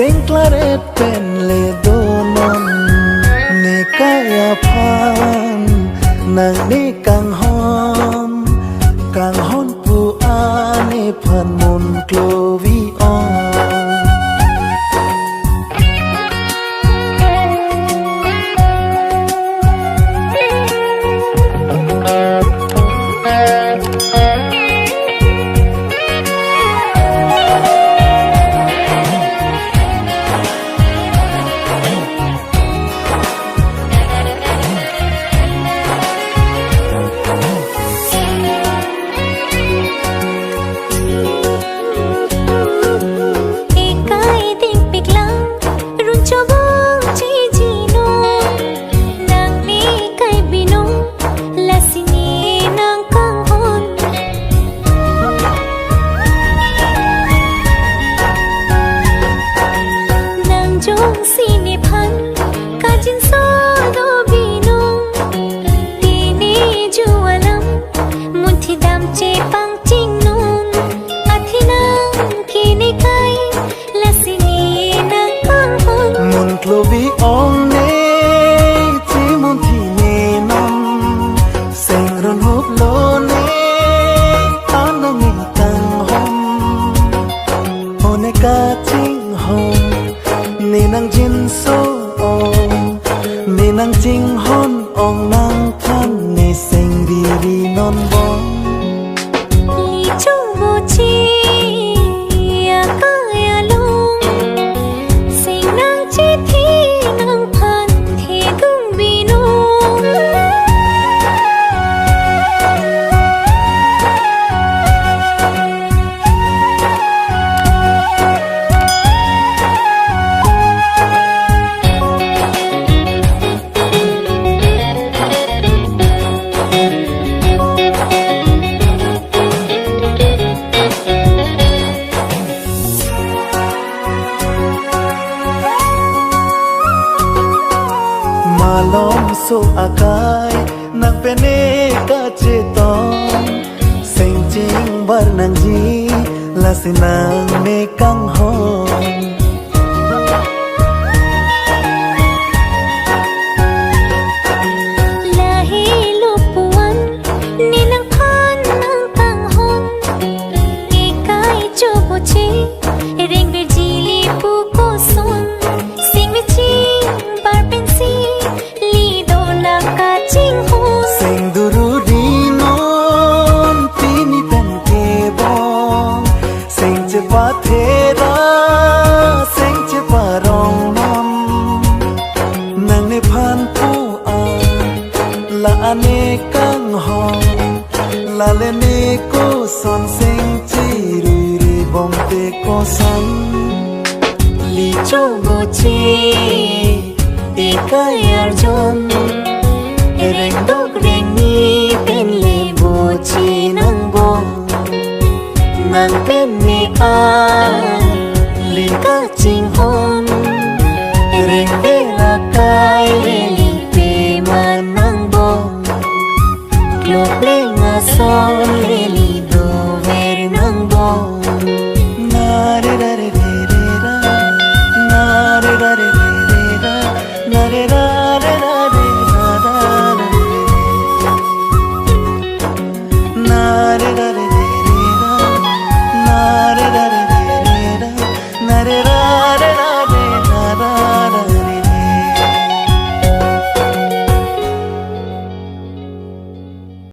Sengklaret pen le donon ne kaya pan nang ne kang hon pu ane phan mun klovi on Klovi ong ne chi mon thi ne nam seng ron hop lo ne an na ngi tang hom one ka ching hom ne nang jin so ong ne nang ching hon ong nang than ne seng di ri non bong li chu bo chi ya ka ya long seng nang chi Malom so akai nang pene ka cheton seng ching bar nang ji la sinang ne kang hon lahi lupuan nilang phan nang kang hon ikai chobo chi ring bir jili pu ko son sing mi chi bar pensi li do na ka ching hon seng duru di non tini pen ke bong seng che pa thera seng che pa rong nam nang ne phan pu a la ane kang hong la le ne ko son seng chi ri ri bong te ko san li chu bo chi e kai arjon reng dok reng ni pen le bo chi nang bo nang pen ni a